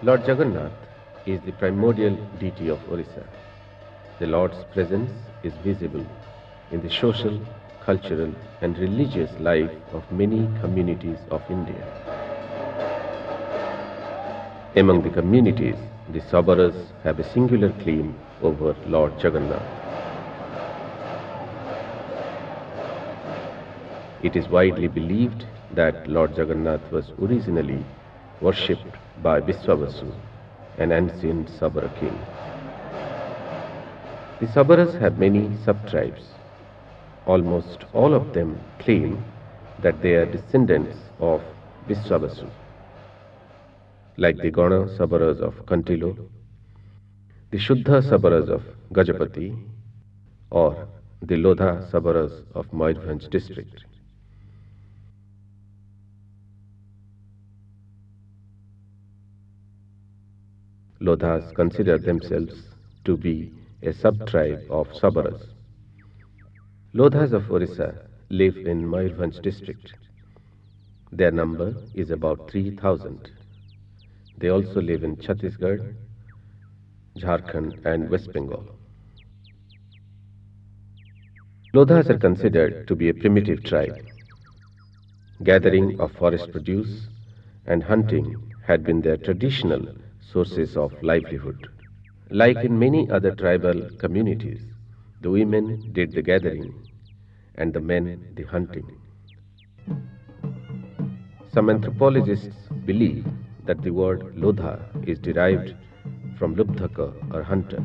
Lord Jagannath is the primordial deity of Odisha. The Lord's presence is visible in the social, cultural and religious life of many communities of India. Among the communities, the Sabaras have a singular claim over Lord Jagannath. It is widely believed that Lord Jagannath was originally worshipped by Viswavasu, an ancient Sabara king. The Sabaras have many sub-tribes. Almost all of them claim that they are descendants of Viswavasu, like the Gana Sabaras of Kantilo, the Shuddha Sabaras of Gajapati, or the Lodha Sabaras of Mayurbhanj district. Lodhas consider themselves to be a sub-tribe of Sabaras. Lodhas of Odisha live in Mayurbhanj district. Their number is about 3,000. They also live in Chhattisgarh, Jharkhand and West Bengal. Lodhas are considered to be a primitive tribe. Gathering of forest produce and hunting had been their traditional sources of livelihood. Like in many other tribal communities, the women did the gathering and the men the hunting. Some anthropologists believe that the word Lodha is derived from Lubdhaka or hunter.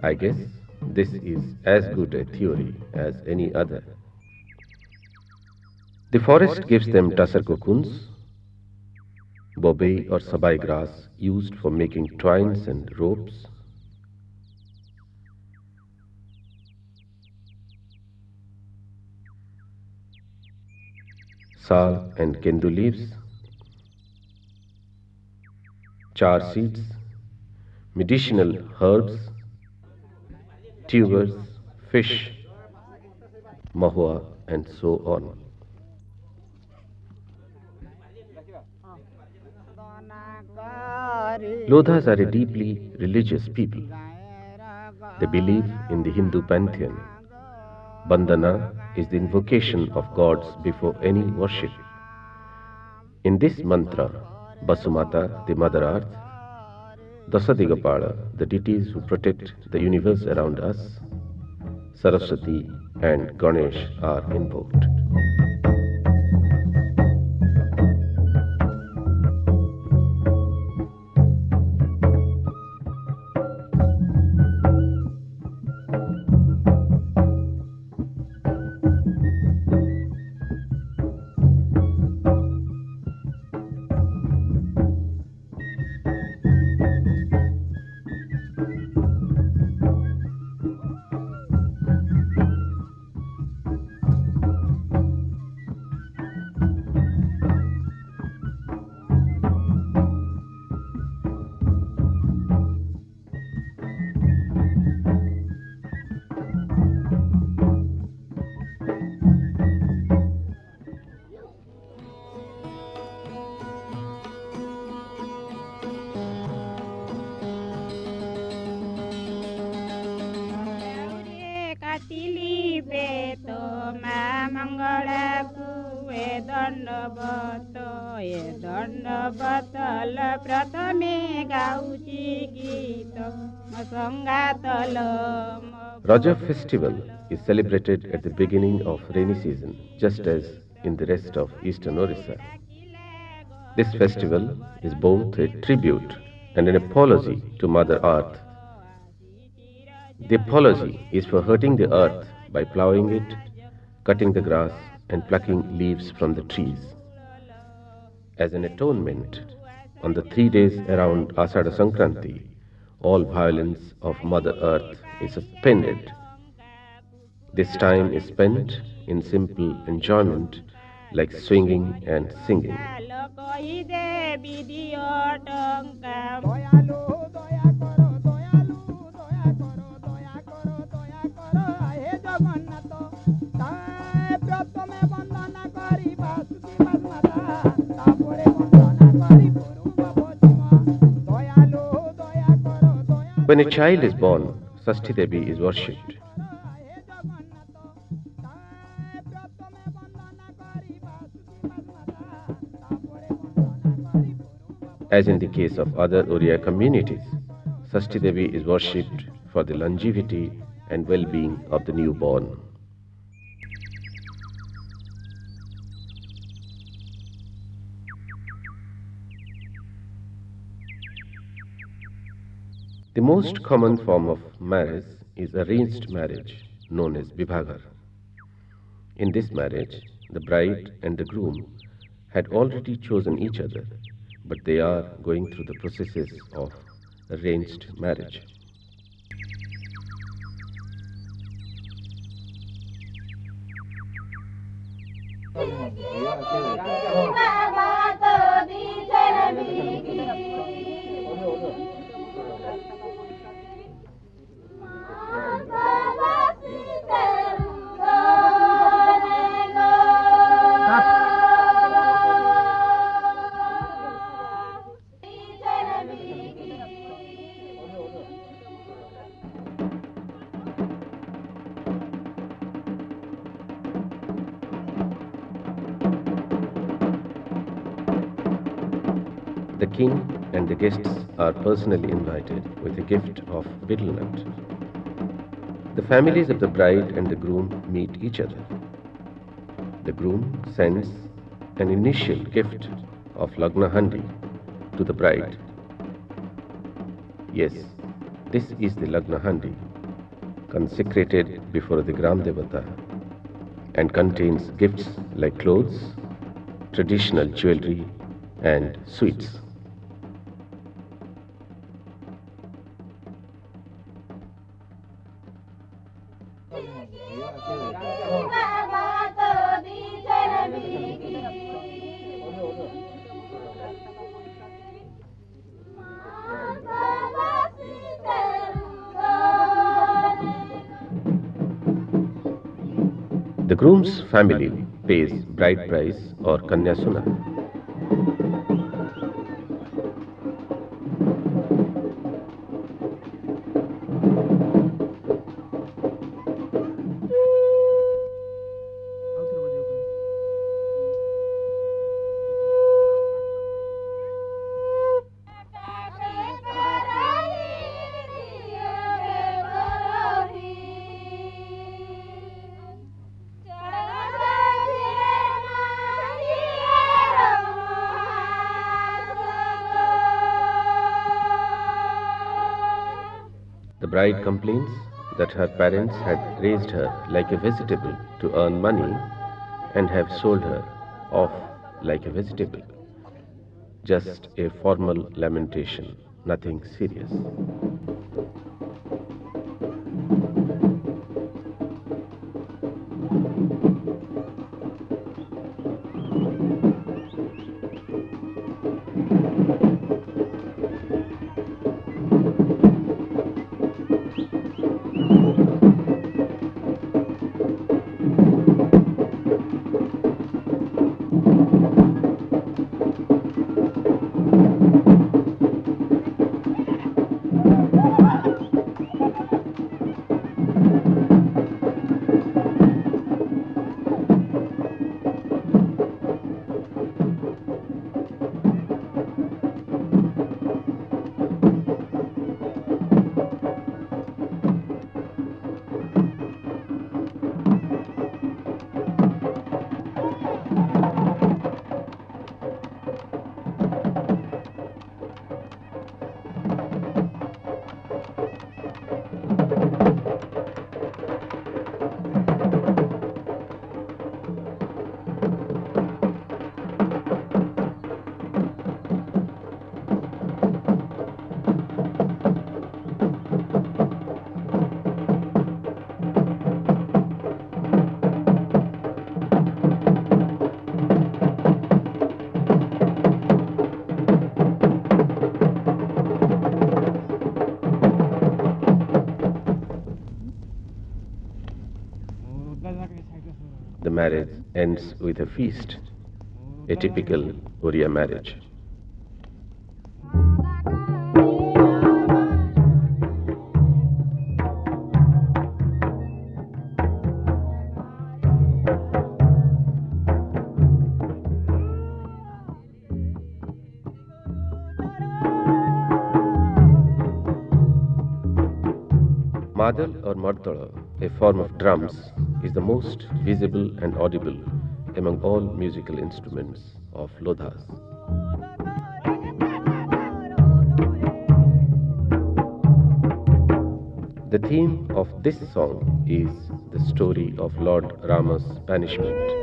I guess this is as good a theory as any other. The forest gives them tussar cocoons, bobe or sabai grass used for making twines and ropes, sal and kendu leaves, char seeds, medicinal herbs, tubers, fish, mahua and so on. Lodhas are a deeply religious people. They believe in the Hindu pantheon. Bandana is the invocation of gods before any worship. In this mantra, Basumata, the Mother Earth, Dasadigapala, the deities who protect the universe around us, Saraswati and Ganesh are invoked. Raja festival is celebrated at the beginning of rainy season, just as in the rest of eastern Odisha. This festival is both a tribute and an apology to Mother Earth. The apology is for hurting the earth by ploughing it, cutting the grass and plucking leaves from the trees. As an atonement, on the 3 days around Ashada Sankranti, all violence of Mother Earth is suspended. This time is spent in simple enjoyment like swinging and singing. When a child is born, Sashti Devi is worshipped. As in the case of other Oriya communities, Sashti Devi is worshipped for the longevity and well-being of the newborn. The most common form of marriage is arranged marriage, known as Vibhagar. In this marriage, the bride and the groom had already chosen each other, but they are going through the processes of arranged marriage. The king and the guests are personally invited with a gift of betel nut. The families of the bride and the groom meet each other. The groom sends an initial gift of Lagna Handi to the bride. Yes, this is the Lagna Handi, consecrated before the Gram Devata, and contains gifts like clothes, traditional jewelry, and sweets. The groom's family pays bride price or Kanya Suna. The bride complains that her parents had raised her like a vegetable to earn money and have sold her off like a vegetable. Just a formal lamentation, nothing serious. The marriage ends with a feast, a typical Oriya marriage. madal or mardala, a form of drums, is the most visible and audible among all musical instruments of Lodhas. The theme of this song is the story of Lord Rama's banishment.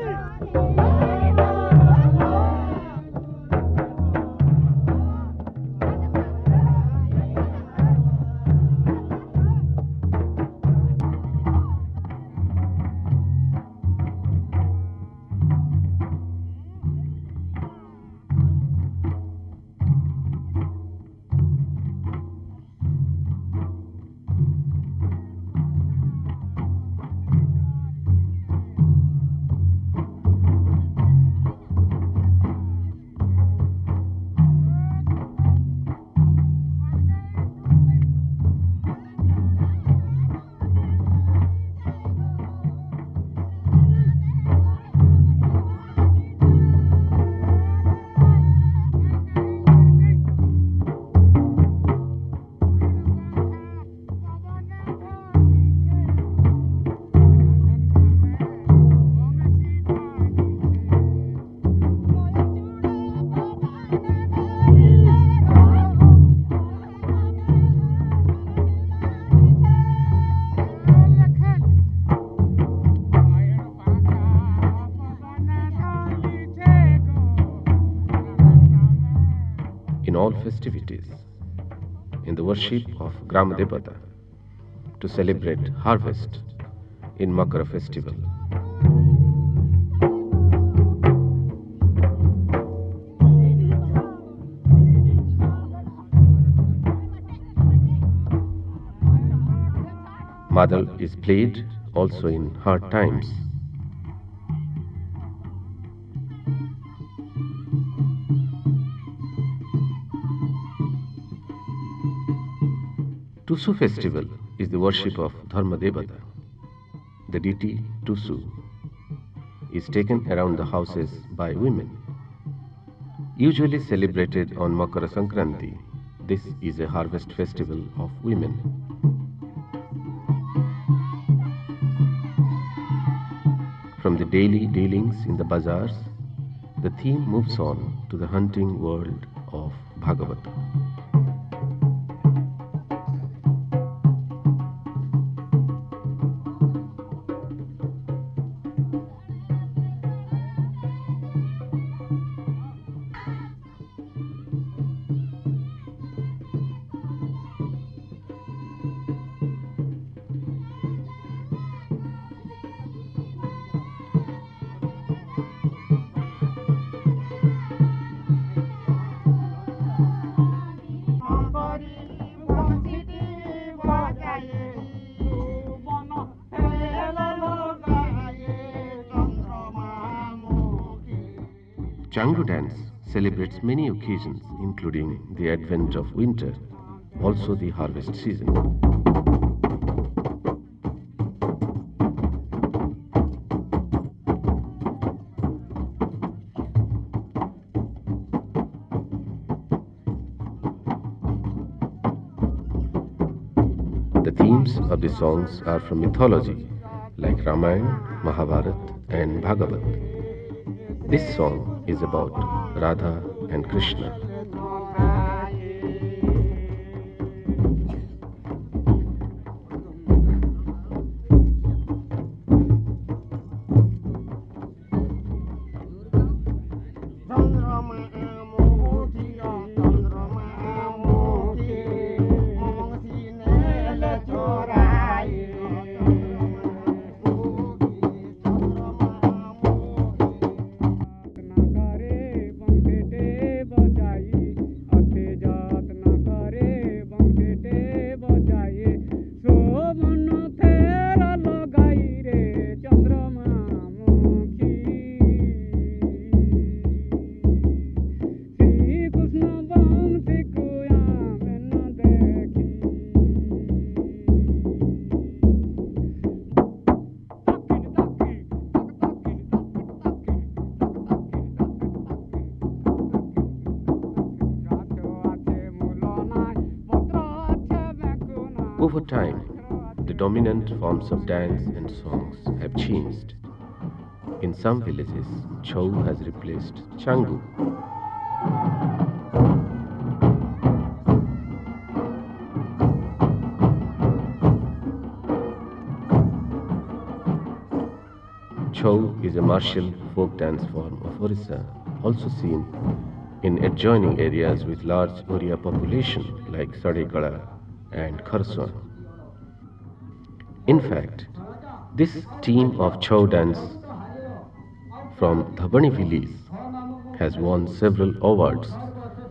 In all festivities, in the worship of Gramadevata, to celebrate harvest in Makara festival. Madal is played also in hard times. Tusu festival is the worship of Dharma Devata. The deity Tusu is taken around the houses by women. Usually celebrated on Makara Sankranti, this is a harvest festival of women. From the daily dealings in the bazaars, the theme moves on to the hunting world of Bhagavata. Changu dance celebrates many occasions, including the advent of winter, also the harvest season. The themes of the songs are from mythology, like Ramayana, Mahabharata, and Bhagavat. This song is about Radha and Krishna. Over time, the dominant forms of dance and songs have changed. In some villages, Chhau has replaced Changu. Chhau is a martial folk dance form of Orissa, also seen in adjoining areas with large Oriya population like Sadekala and Kharswan. In fact, this team of Chhau dance from Dhabani village has won several awards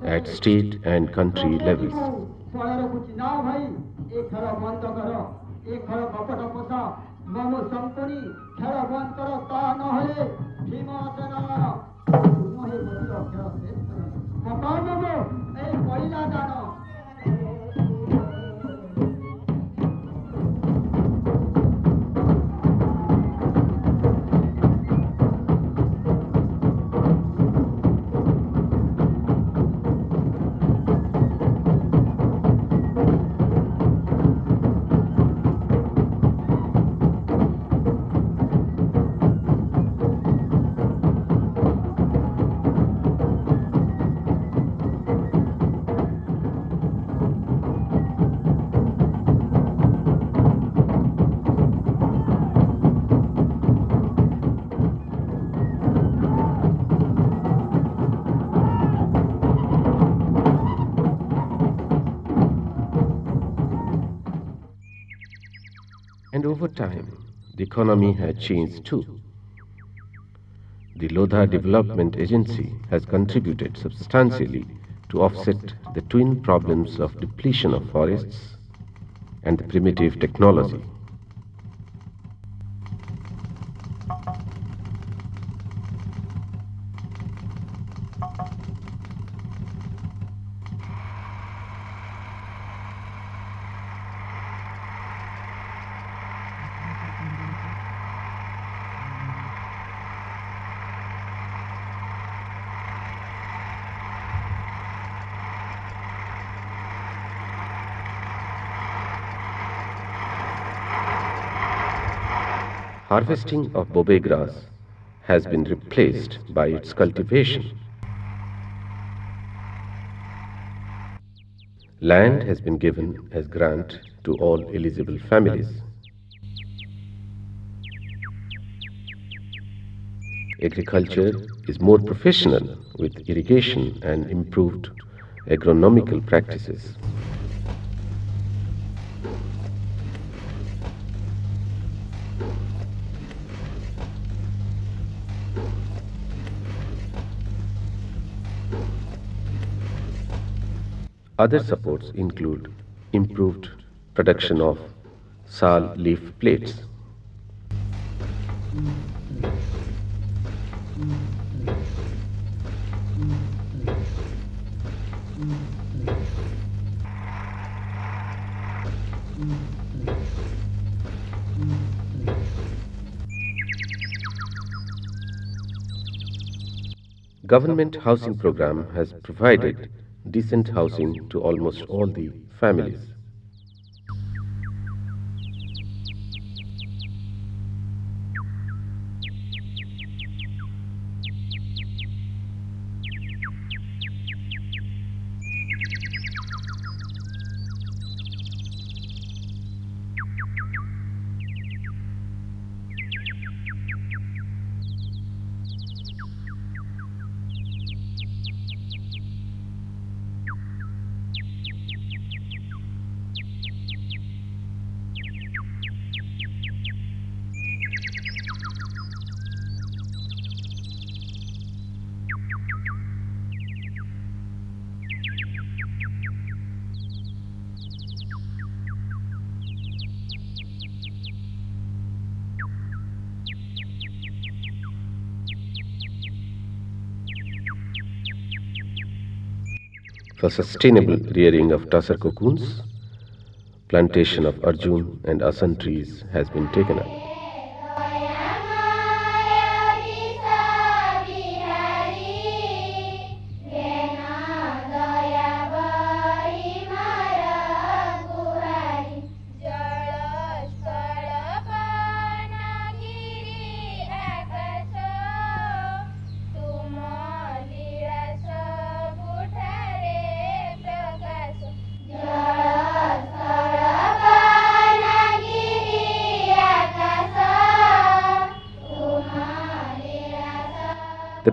at state and country levels. And over time, the economy had changed too. The Lodha Development Agency has contributed substantially to offset the twin problems of depletion of forests and the primitive technology. Harvesting of bobe grass has been replaced by its cultivation. Land has been given as grant to all eligible families. Agriculture is more professional with irrigation and improved agronomical practices. Other supports include improved production of sal leaf plates. Government housing program has provided decent housing to almost all the families. For sustainable rearing of tussar cocoons, plantation of Arjun and Asan trees has been taken up.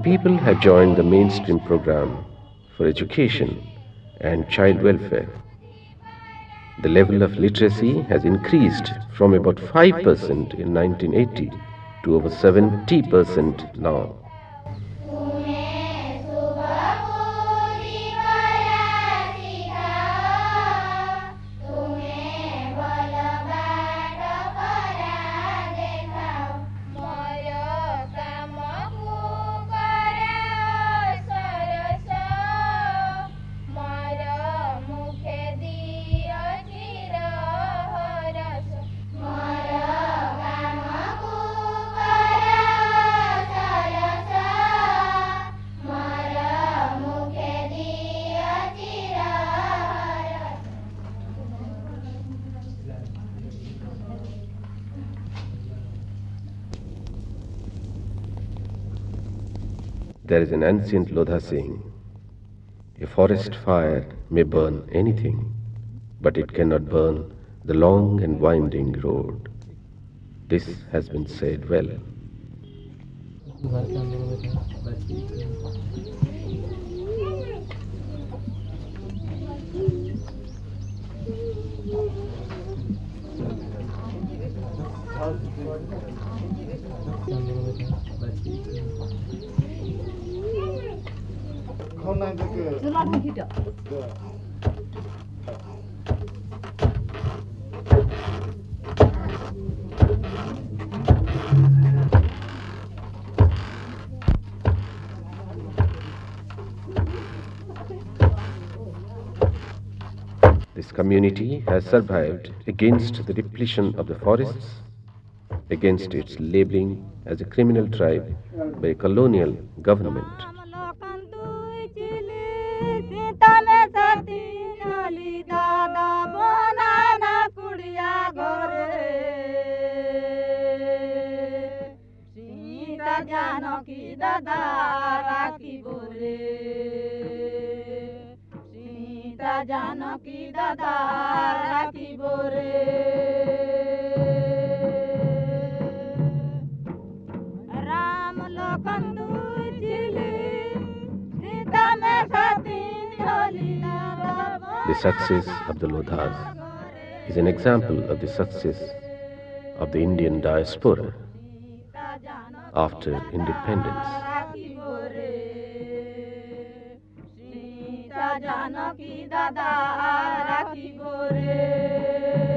people have joined the mainstream program for education and child welfare. The level of literacy has increased from about 5% in 1980 to over 70% now. There is an ancient Lodha saying, "A forest fire may burn anything, but it cannot burn the long and winding road." This has been said well. This community has survived against the depletion of the forests, against its labeling as a criminal tribe by a colonial government. Janaki dada raki bore Ram lokhan tu chili Sita me satin holi The success of the Lodhas is an example of the success of the Indian diaspora after independence. Janaki dada raki bore